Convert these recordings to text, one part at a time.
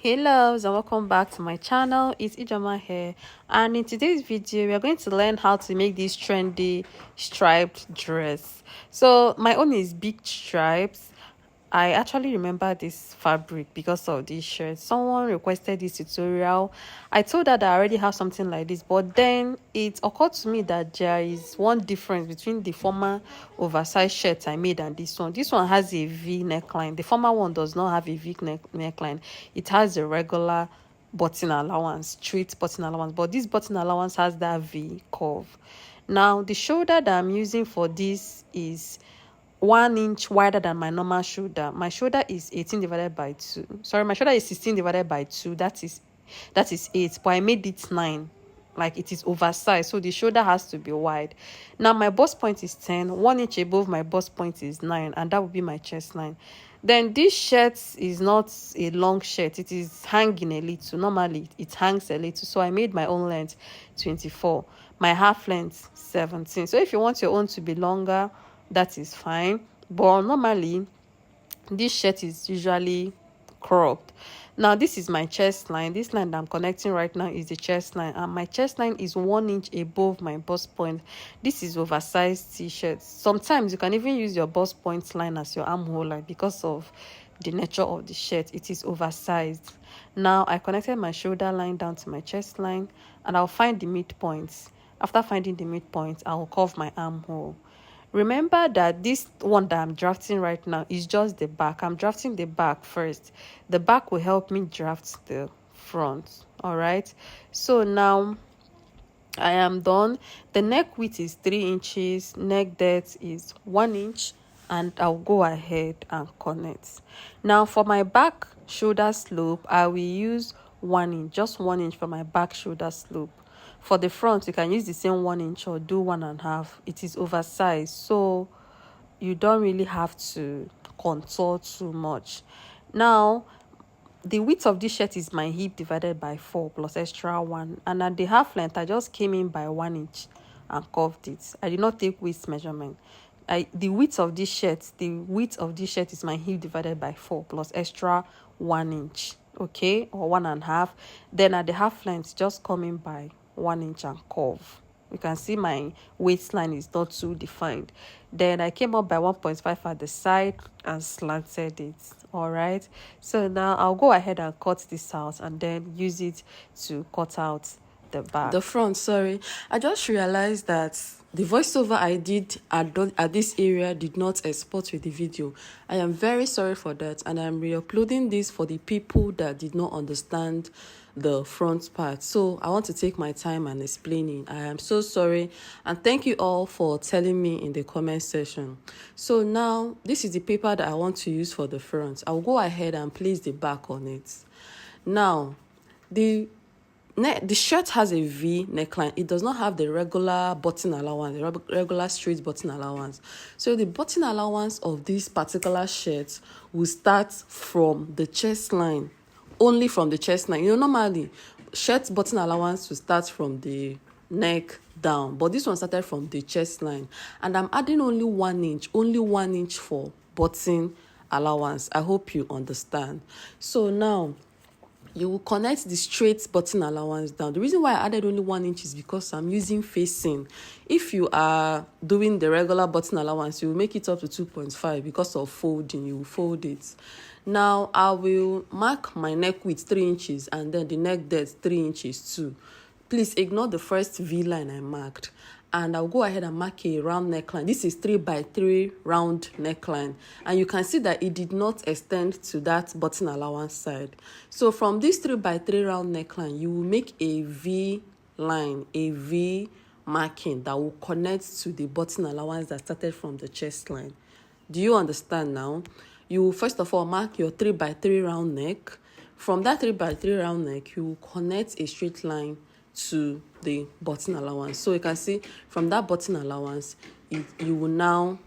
Hey loves, and welcome back to my channel. It's Ijoma here, and in today's video we are going to learn how to make this trendy striped dress. So my own is big stripes. I actually remember this fabric because of this shirt. Someone requested this tutorial. I told her that I already have something like this, but then it occurred to me that there is one difference between the former oversized shirt I made and this one. This one has a V neckline. The former one does not have a neckline. It has a regular button allowance, straight button allowance, but this button allowance has that V curve. Now the shoulder that I'm using for this is 1 inch wider than my normal shoulder. My shoulder is 18 divided by 2. Sorry, my shoulder is 16 divided by 2. That is 8, but I made it 9. Like, it is oversized, so the shoulder has to be wide. Now my bust point is 10. 1 inch above my bust point is 9, and that would be my chest line. Then this shirt is not a long shirt. It is hanging a little. Normally it hangs a little, so I made my own length 24, my half length 17. So if you want your own to be longer, that is fine, but normally this shirt is usually cropped. Now this is my chest line. This line that I'm connecting right now is the chest line, and my chest line is 1 inch above my bust point. This is oversized t-shirt. Sometimes you can even use your bust point line as your armhole line because of the nature of the shirt. It is oversized. Now I connected my shoulder line down to my chest line, and I'll find the midpoints. After finding the midpoint, I'll curve my armhole. Remember that this one that I'm drafting right now is just the back. I'm drafting the back first. The back will help me draft the front. All right. So now I am done. The neck width is 3 inches. Neck depth is 1 inch. And I'll go ahead and connect. Now for my back shoulder slope, I will use 1 inch. Just 1 inch for my back shoulder slope. For the front, you can use the same 1 inch or do 1.5. It is oversized, so you don't really have to contour too much. Now the width of this shirt is my hip divided by 4 plus extra 1, and at the half length I just came in by 1 inch and curved it. I did not take waist measurement. The width of this shirt is my hip divided by 4 plus extra 1 inch, okay, or 1.5. Then at the half length, just come in by 1 inch and curve. You can see my waistline is not too defined. Then I came up by 1.5 at the side and slanted it. All right, so now I'll go ahead and cut this out and then use it to cut out the back. The front, sorry, I just realized that the voiceover I did at this area did not export with the video. I am very sorry for that, and I'm re-uploading this for the people that did not understand the front part. So I want to take my time and explaining. I am so sorry, and thank you all for telling me in the comment section. So now this is the paper that I want to use for the front. I'll go ahead and place the back on it. Now the shirt has a V neckline. It does not have the regular button allowance, the regular straight button allowance. So the button allowance of this particular shirt will start from the chest line, only from the chest line. You know, normally shirt button allowance will start from the neck down, but this one started from the chest line, and I'm adding only 1 inch for button allowance. I hope you understand. So now you will connect the straight button allowance down. The reason why I added only 1 inch is because I'm using facing. If you are doing the regular button allowance, you will make it up to 2.5 because of folding. You will fold it. Now I will mark my neck width 3 inches and then the neck depth 3 inches too. Please ignore the first V line I marked. And I'll go ahead and mark a round neckline. This is 3x3 round neckline, and you can see that it did not extend to that button allowance side. So from this 3x3 round neckline, you will make a V line, a V marking that will connect to the button allowance that started from the chest line. Do you understand now? You will first of all mark your 3x3 round neck. From that 3x3 round neck, you will connect a straight line to the button allowance. So you can see from that button allowance, you will now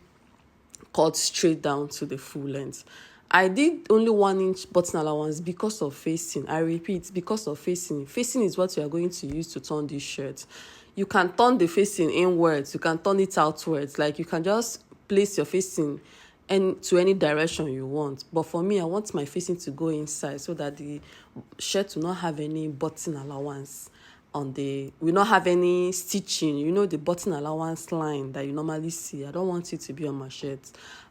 cut straight down to the full length. I did only 1 inch button allowance because of facing. I repeat, because of facing. Facing is what you are going to use to turn this shirt. You can turn the facing inwards, you can turn it outwards. Like, you can just place your facing any direction you want. But for me, I want my facing to go inside so that the shirt will not have any button allowance will not have any stitching, the button allowance line that you normally see. I don't want it to be on my shirt.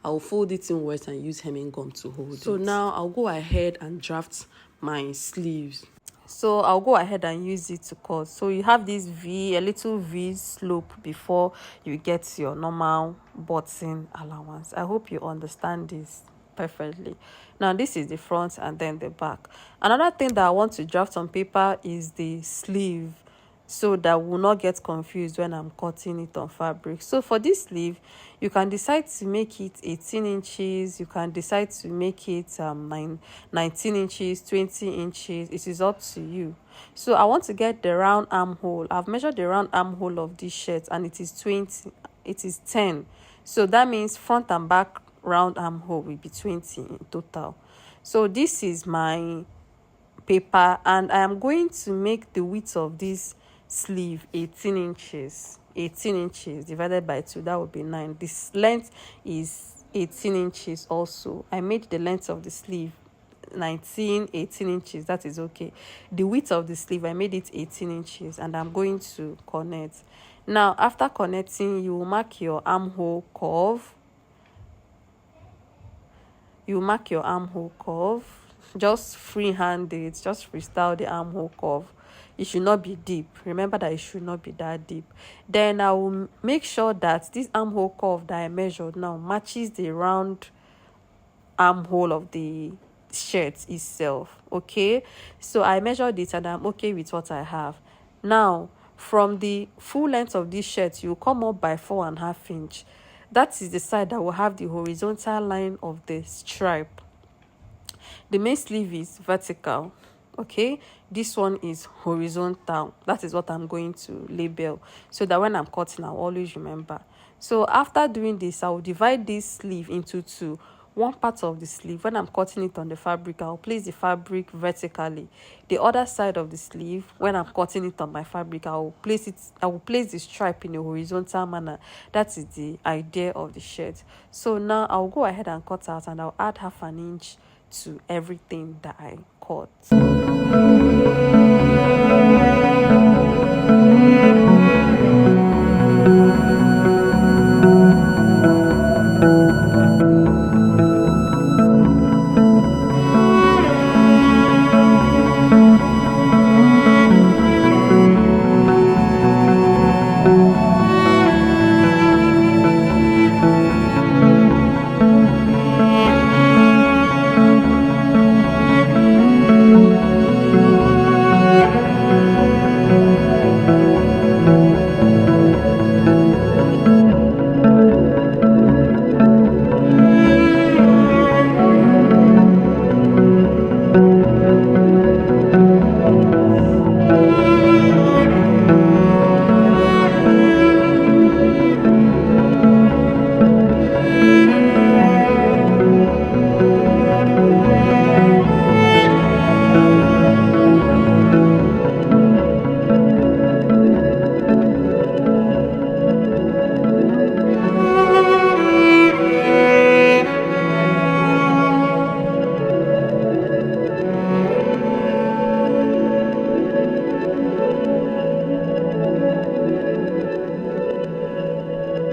I will fold it in wet and use hemming gum to hold it. So now I'll go ahead and draft my sleeves. So I'll go ahead and use it to cut. So you have this a little V slope before you get your normal button allowance. I hope you understand this perfectly. Now this is the front and then the back. Another thing that I want to draft on paper is the sleeve, so that will not get confused when I'm cutting it on fabric. So for this sleeve, you can decide to make it 18 inches, you can decide to make it 19 inches, 20 inches. It is up to you. So I want to get the round armhole. I've measured the round armhole of this shirt and it is 10. So that means front and back round armhole will be 20 in total. So this is my paper, and I am going to make the width of this sleeve 18 inches divided by 2. That would be 9. This length is 18 inches also. I made the length of the sleeve 18 inches. That is okay. The width of the sleeve, I made it 18 inches, and I'm going to connect. Now after connecting, you will mark your armhole curve. Just freehand it, just freestyle the armhole curve. It should not be deep. Remember that it should not be that deep. Then I will make sure that this armhole curve that I measured now matches the round armhole of the shirt itself. Okay, so I measured it and I'm okay with what I have. Now from the full length of this shirt, you come up by 4.5 inches. That is the side that will have the horizontal line of the stripe. The main sleeve is vertical. Okay, this one is horizontal. That is what I'm going to label, so that when I'm cutting, I'll always remember. So after doing this, I will divide this sleeve into two. One part of the sleeve, when I'm cutting it on the fabric, I'll place the fabric vertically. The other side of the sleeve, when I'm cutting it on my fabric, I will place the stripe in a horizontal manner. That is the idea of the shirt. So now I'll go ahead and cut out, and I'll add 1/2 inch to everything that I cut.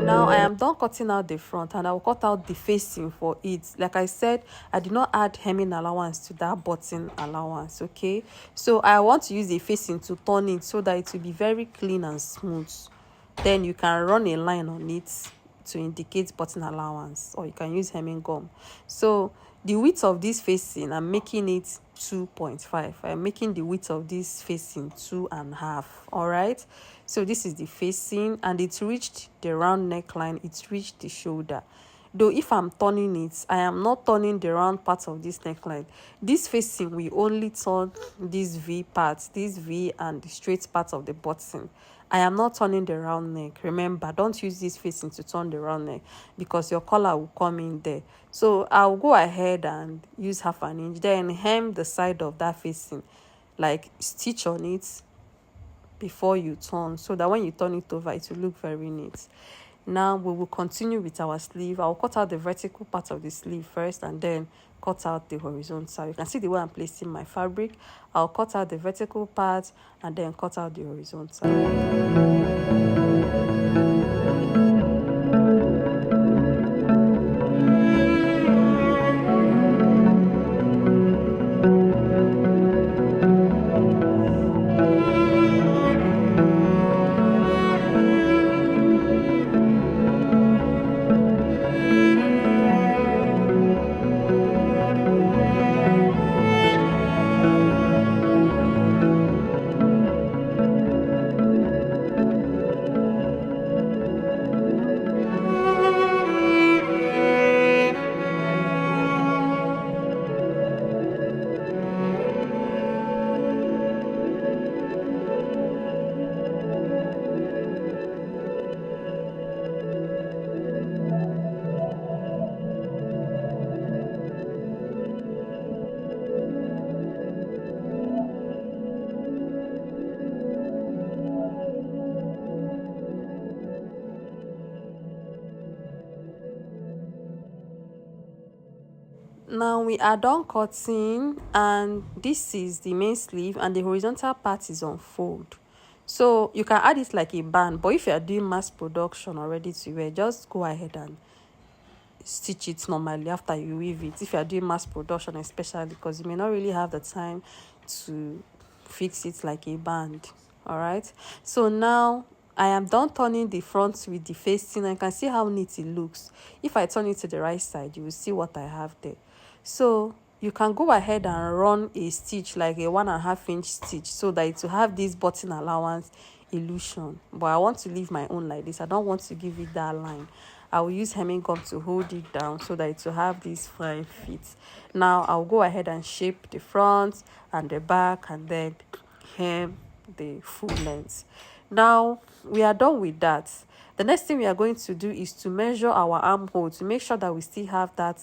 Now I am done cutting out the front, and I will cut out the facing for it. Like I said, I did not add hemming allowance to that button allowance. Okay, so I want to use the facing to turn it so that it will be very clean and smooth. Then you can run a line on it to indicate button allowance, or you can use hemming gum. So the width of this facing, I'm making it 2.5. I'm making the width of this facing 2.5. All right, so this is the facing, and it reached the round neckline, it reached the shoulder. Though if I'm turning it, I am not turning the round part of this neckline. This facing will only turn this V part, this V and the straight part of the button. I am not turning the round neck. Remember, don't use this facing to turn the round neck, because your collar will come in there. So I'll go ahead and use 1/2 inch, then hem the side of that facing, like stitch on it before you turn, so that when you turn it over, it will look very neat. Now we will continue with our sleeve. I'll cut out the vertical part of the sleeve first and then cut out the horizontal. You can see the way I'm placing my fabric. I'll cut out the vertical part and then cut out the horizontal. Now we are done cutting, and this is the main sleeve and the horizontal part is on fold. So you can add it like a band, but if you are doing mass production or ready to wear, just go ahead and stitch it normally after you weave it. If you are doing mass production, especially because you may not really have the time to fix it like a band. All right, so now I am done turning the front with the facing. I can see how neat it looks. If I turn it to the right side, you will see what I have there. So you can go ahead and run a stitch like a 1.5 inch stitch so that it will have this button allowance illusion, but I want to leave my own like this. I don't want to give it that line. I will use hemming gum to hold it down so that it will have this fine fit. Now I'll go ahead and shape the front and the back and then hem the full length. Now we are done with that. The next thing we are going to do is to measure our armhole to make sure that we still have that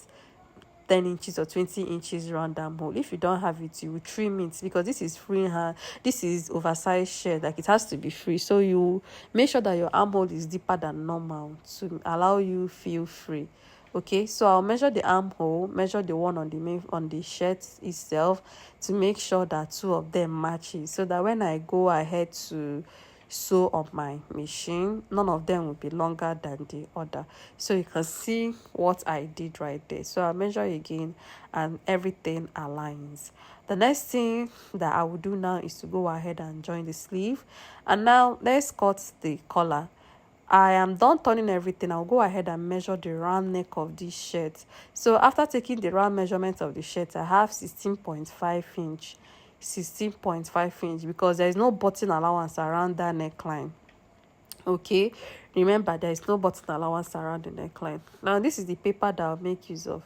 10 inches or 20 inches round armhole. If you don't have it, you will trim it because this is free hand. This is oversized shirt, like it has to be free. So you make sure that your armhole is deeper than normal to allow you feel free. Okay, so I'll measure the armhole, measure the one on the shirt itself to make sure that two of them matches, so that when I go ahead to sew on my machine, none of them will be longer than the other. So you can see what I did right there. So I'll measure again and everything aligns. The next thing that I will do now is to go ahead and join the sleeve. And now let's cut the collar. I am done turning everything. I'll go ahead and measure the round neck of this shirt. So after taking the round measurement of the shirt, I have 16.5 inch. 16.5 inch because there is no button allowance around that neckline. Okay, remember there is no button allowance around the neckline. Now this is the paper that I'll make use of.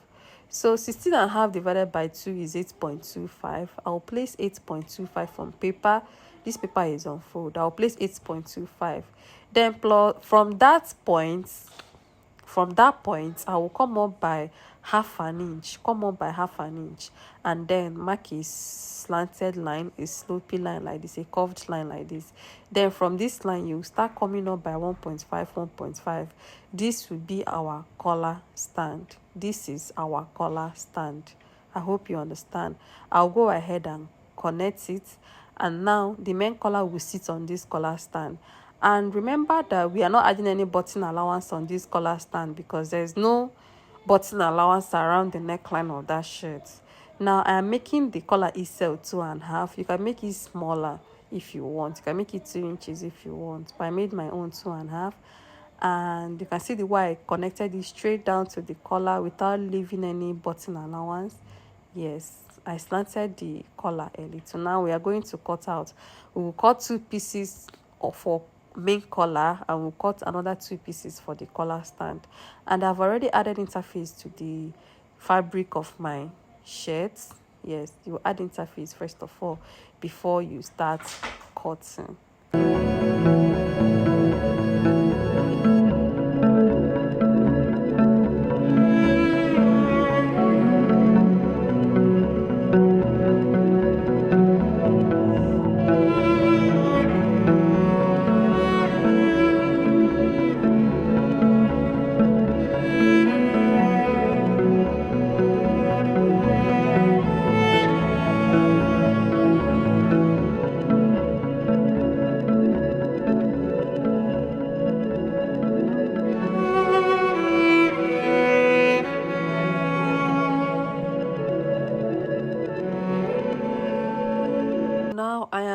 So 16.5 divided by 2 is 8.25. I'll place 8.25 on paper. This paper is on fold. I'll place 8.25. Then from that point, I will come up by half an inch, and then mark a slanted line, a slopy line like this, a curved line like this. Then from this line, you start coming up by 1.5. This will be our collar stand. This is our collar stand. I hope you understand. I'll go ahead and connect it, and now the main collar will sit on this collar stand. And remember that we are not adding any button allowance on this collar stand because there is no button allowance around the neckline of that shirt. Now I am making the collar itself 2.5. You can make it smaller if you want. You can make it 2 inches if you want. But I made my own 2.5. And you can see the way I connected it straight down to the collar without leaving any button allowance. Yes, I slanted the collar early. So now we are going to cut out. We will cut 2 pieces for main collar and we'll cut another 2 pieces for the collar stand. And I've already added interface to the fabric of my shirt. Yes, you add interface first of all before you start cutting.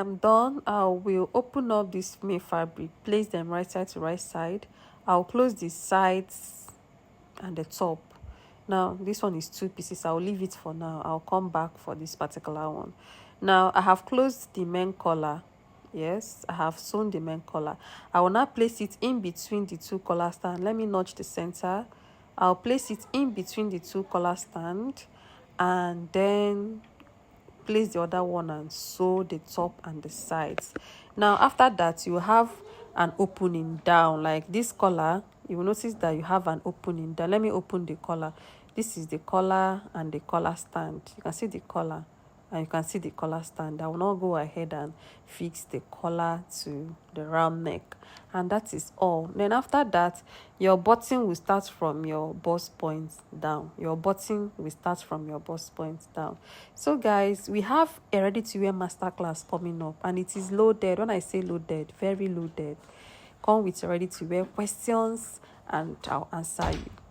I'm done, I will open up this main fabric, place them right side to right side. I'll close the sides and the top. Now this one is 2 pieces. I'll leave it for now. I'll come back for this particular one. Now I have closed the main collar. Yes, I have sewn the main collar. I will now place it in between the 2 collar stand. Let me notch the center. I'll place it in between the 2 collar stand, and then place the other one and sew the top and the sides. Now after that, you have an opening down like this collar. You will notice that you have an opening down. Let me open the collar. This is the collar and the collar stand. You can see the collar and you can see the collar stand. I will not go ahead and fix the collar to the round neck, and that is all. Then after that, your button will start from your bust point down. Your button will start from your bust point down. So guys, we have a ready to wear masterclass coming up, and it is loaded. When I say loaded, very loaded. Come with ready to wear questions and I'll answer you.